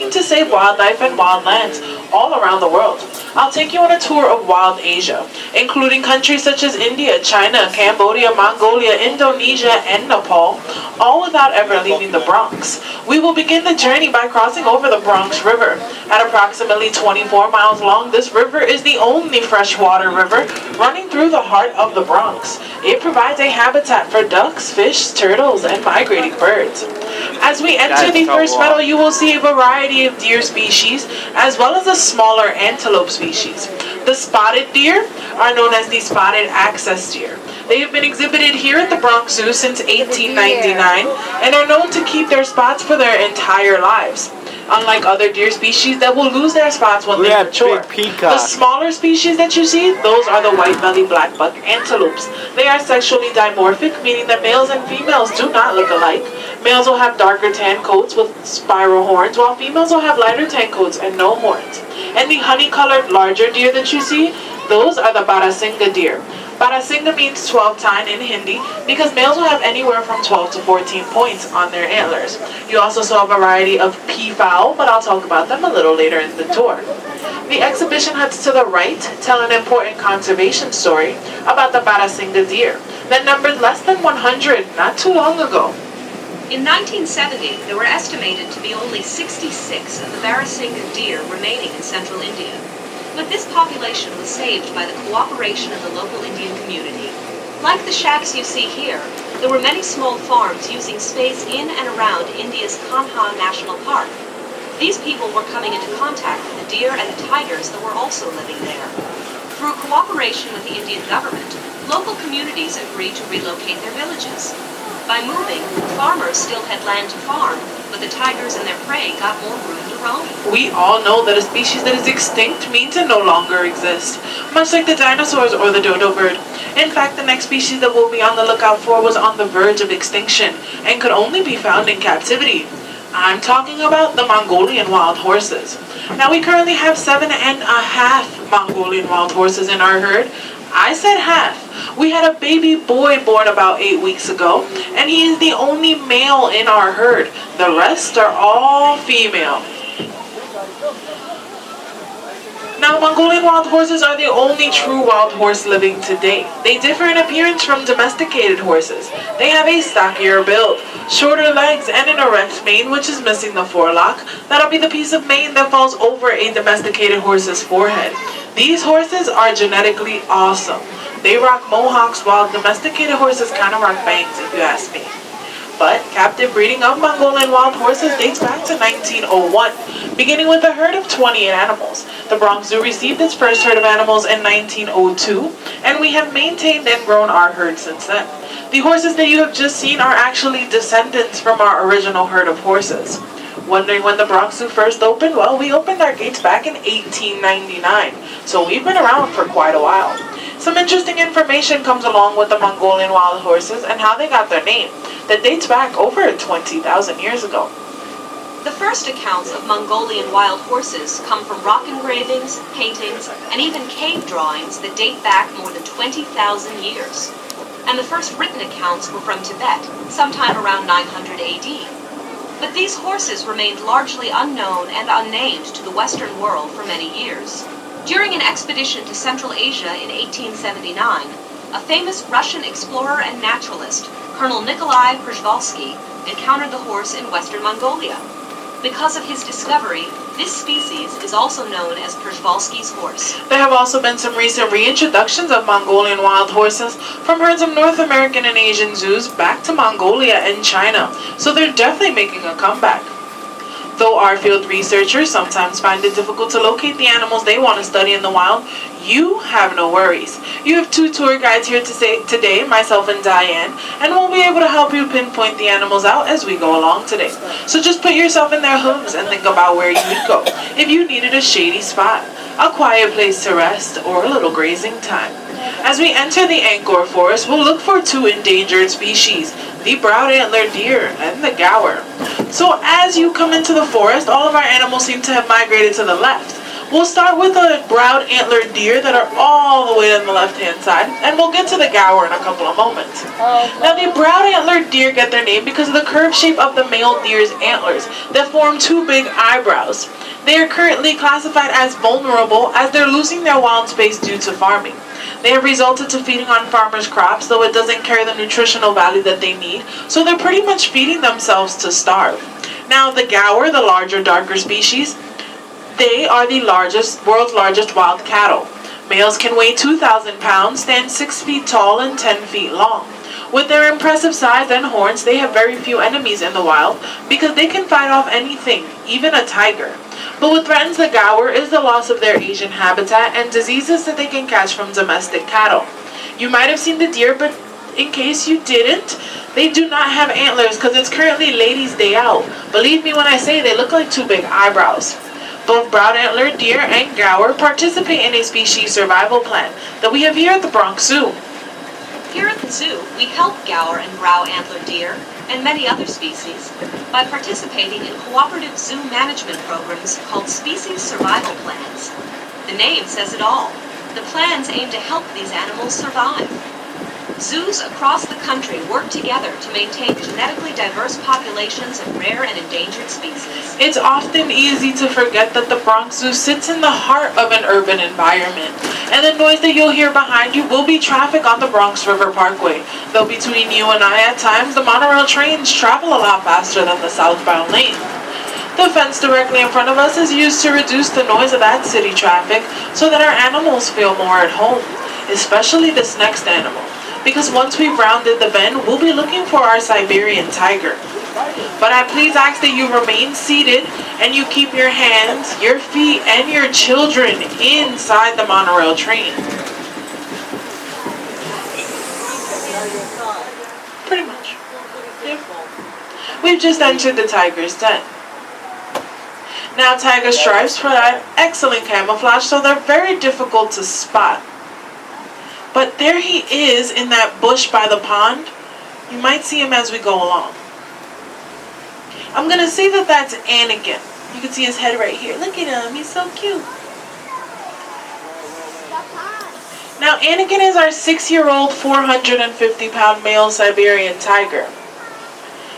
working to save wildlife and wildlands all around the world. I'll take you on a tour of wild Asia, including countries such as India, China, Cambodia, Mongolia, Indonesia, and Nepal, all without ever leaving the Bronx. We will begin the journey by crossing over the Bronx River. At approximately 24 miles long, this river is the only freshwater river running through the heart of the Bronx. It provides a habitat for ducks, fish, turtles, and migrating birds. As we enter the first meadow, you will see a variety of deer species, as well as a smaller antelope species. The spotted deer are known as the spotted access deer. They have been exhibited here at the Bronx Zoo since 1899 and are known to keep their spots for their entire lives. Unlike other deer species that will lose their spots when they mature. The smaller species that you see, those are the white-bellied blackbuck antelopes. They are sexually dimorphic, meaning that males and females do not look alike. Males will have darker tan coats with spiral horns, while females will have lighter tan coats and no horns. And the honey-colored larger deer that you see, those are the Barasinga deer. Barasinga means 12-tine in Hindi because males will have anywhere from 12 to 14 points on their antlers. You also saw a variety of peafowl, but I'll talk about them a little later in the tour. The exhibition huts to the right tell an important conservation story about the Barasinga deer that numbered less than 100 not too long ago. In 1970, there were estimated to be only 66 of the Barasinga deer remaining in central India. But this population was saved by the cooperation of the local Indian community. Like the shacks you see here, there were many small farms using space in and around India's Kanha National Park. These people were coming into contact with the deer and the tigers that were also living there. Through cooperation with the Indian government, local communities agreed to relocate their villages. By moving, farmers still had land to farm, but the tigers and their prey got more room to roam. We all know that a species that is extinct means it no longer exists, much like the dinosaurs or the dodo bird. In fact, the next species that we'll be on the lookout for was on the verge of extinction and could only be found in captivity. I'm talking about the Mongolian wild horses. Now, we currently have 7.5 Mongolian wild horses in our herd. I said half. We had a baby boy born about 8 weeks ago, and he is the only male in our herd. The rest are all female. Now, Mongolian wild horses are the only true wild horse living today. They differ in appearance from domesticated horses. They have a stockier build, shorter legs, and an erect mane, which is missing the forelock. That'll be the piece of mane that falls over a domesticated horse's forehead. These horses are genetically awesome. They rock mohawks while domesticated horses kind of rock bangs, if you ask me. But captive breeding of Mongolian wild horses dates back to 1901, beginning with a herd of 28 animals. The Bronx Zoo received its first herd of animals in 1902, and we have maintained and grown our herd since then. The horses that you have just seen are actually descendants from our original herd of horses. Wondering when the Bronx Zoo first opened? Well, we opened our gates back in 1899, so we've been around for quite a while. Some interesting information comes along with the Mongolian wild horses and how they got their name that dates back over 20,000 years ago. The first accounts of Mongolian wild horses come from rock engravings, paintings, and even cave drawings that date back more than 20,000 years. And the first written accounts were from Tibet, sometime around 900 AD. But these horses remained largely unknown and unnamed to the Western world for many years. During an expedition to Central Asia in 1879, a famous Russian explorer and naturalist, Colonel Nikolai Przewalski, encountered the horse in western Mongolia. Because of his discovery, this species is also known as Przewalski's horse. There have also been some recent reintroductions of Mongolian wild horses from herds of North American and Asian zoos back to Mongolia and China, so they're definitely making a comeback. Though our field researchers sometimes find it difficult to locate the animals they want to study in the wild, you have no worries. You have 2 tour guides here today, myself and Diane, and we'll be able to help you pinpoint the animals out as we go along today. So just put yourself in their hooves and think about where you would go if you needed a shady spot, a quiet place to rest, or a little grazing time. As we enter the Angkor Forest, we'll look for 2 endangered species, the brown-antlered deer and the gaur. So as you come into the forest, all of our animals seem to have migrated to the left, We'll start with the brown antlered deer that are all the way on the left-hand side, and we'll get to the gaur in a couple of moments. Now, the brown antlered deer get their name because of the curved shape of the male deer's antlers that form two big eyebrows. They are currently classified as vulnerable as they're losing their wild space due to farming. They have resulted to feeding on farmers' crops, though it doesn't carry the nutritional value that they need, so they're pretty much feeding themselves to starve. Now, the gaur, the larger, darker species, they are the world's largest wild cattle. Males can weigh 2,000 pounds, stand 6 feet tall, and 10 feet long. With their impressive size and horns, they have very few enemies in the wild because they can fight off anything, even a tiger. But what threatens the gaur is the loss of their Asian habitat and diseases that they can catch from domestic cattle. You might have seen the deer, but in case you didn't, they do not have antlers because it's currently Ladies' Day Out. Believe me when I say they look like two big eyebrows. Both brown antlered deer and gaur participate in a species survival plan that we have here at the Bronx Zoo. Here at the zoo, we help gaur and brown antlered deer and many other species by participating in cooperative zoo management programs called species survival plans. The name says it all. The plans aim to help these animals survive. Zoos across the country work together to maintain genetically diverse populations of rare and endangered species. It's often easy to forget that the Bronx Zoo sits in the heart of an urban environment, and the noise that you'll hear behind you will be traffic on the Bronx River Parkway, though between you and I at times the monorail trains travel a lot faster than the southbound lane. The fence directly in front of us is used to reduce the noise of that city traffic so that our animals feel more at home, especially this next animal. Because once we've rounded the bend, we'll be looking for our Siberian tiger. But I please ask that you remain seated and you keep your hands, your feet, and your children inside the monorail train. Pretty much. Yep. We've just entered the tiger's den. Now, tiger stripes provide excellent camouflage, so they're very difficult to spot. But there he is in that bush by the pond. You might see him as we go along. I'm going to say that that's Anakin. You can see his head right here. Look at him. He's so cute. Now, Anakin is our 6-year-old, 450-pound male Siberian tiger.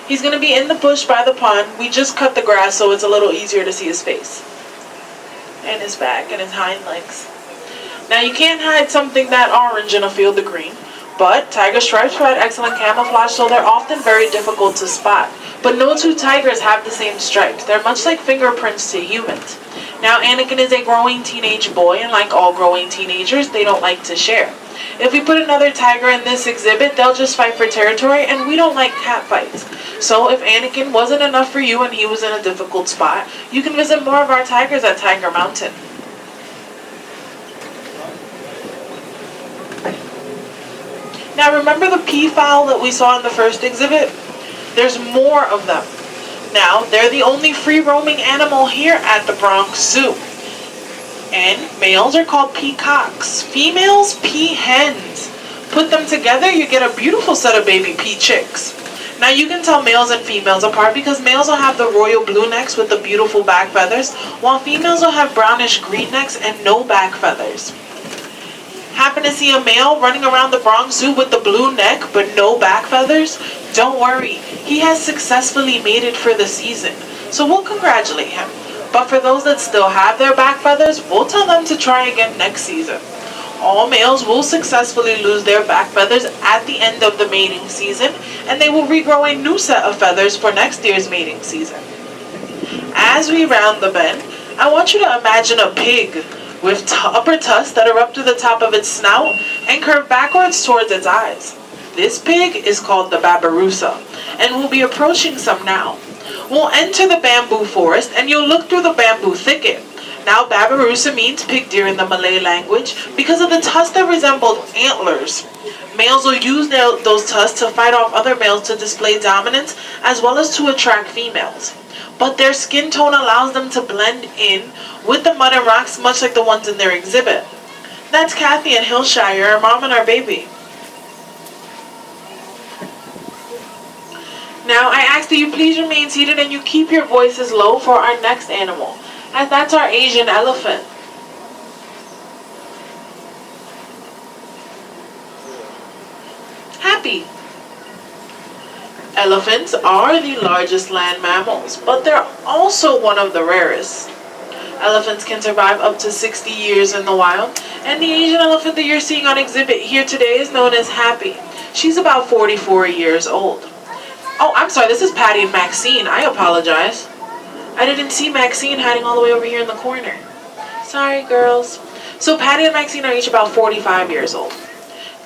He's going to be in the bush by the pond. We just cut the grass so it's a little easier to see his face. And his back and his hind legs. Now, you can't hide something that orange in a field of green, but tiger stripes provide excellent camouflage, so they're often very difficult to spot. But no two tigers have the same stripes. They're much like fingerprints to humans. Now, Anakin is a growing teenage boy, and like all growing teenagers, they don't like to share. If we put another tiger in this exhibit, they'll just fight for territory, and we don't like cat fights. So if Anakin wasn't enough for you and he was in a difficult spot, you can visit more of our tigers at Tiger Mountain. Now, remember the peafowl that we saw in the first exhibit? There's more of them. Now, they're the only free-roaming animal here at the Bronx Zoo. And males are called peacocks. Females, peahens. Put them together, you get a beautiful set of baby pea chicks. Now, you can tell males and females apart because males will have the royal blue necks with the beautiful back feathers, while females will have brownish green necks and no back feathers. Happen to see a male running around the Bronx Zoo with the blue neck but no back feathers? Don't worry, he has successfully made it for the season, so we'll congratulate him. But for those that still have their back feathers, we'll tell them to try again next season. All males will successfully lose their back feathers at the end of the mating season, and they will regrow a new set of feathers for next year's mating season. As we round the bend, I want you to imagine a pig with upper tusks that are up to the top of its snout and curve backwards towards its eyes. This pig is called the babirusa, and we'll be approaching some now. We'll enter the bamboo forest, and you'll look through the bamboo thicket. Now, babirusa means pig deer in the Malay language because of the tusks that resemble antlers. Males will use those tusks to fight off other males to display dominance as well as to attract females. But their skin tone allows them to blend in with the mud and rocks, much like the ones in their exhibit. That's Kathy and Hillshire, our mom and our baby. Now, I ask that you please remain seated and you keep your voices low for our next animal, as that's our Asian elephant. happy. Elephants are the largest land mammals, but they're also one of the rarest. Elephants can survive up to 60 years in the wild, and the Asian elephant that you're seeing on exhibit here today is known as Happy. She's about 44 years old. Oh, I'm sorry, this is Patty and Maxine. I apologize. I didn't see Maxine hiding all the way over here in the corner. Sorry, girls. So Patty and Maxine are each about 45 years old,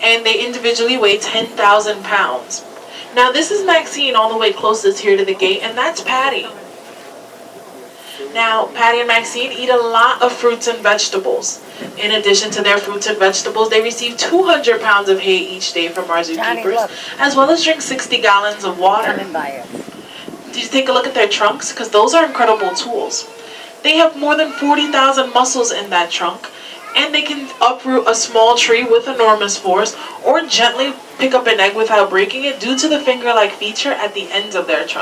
and they individually weigh 10,000 pounds. Now this is Maxine all the way closest here to the gate, and that's Patty. Now, Patty and Maxine eat a lot of fruits and vegetables. In addition to their fruits and vegetables, they receive 200 pounds of hay each day from our zookeepers, as well as drink 60 gallons of water. Did you take a look at their trunks? Because those are incredible tools. They have more than 40,000 muscles in that trunk, and they can uproot a small tree with enormous force, or gently pick up an egg without breaking it due to the finger-like feature at the ends of their trunk.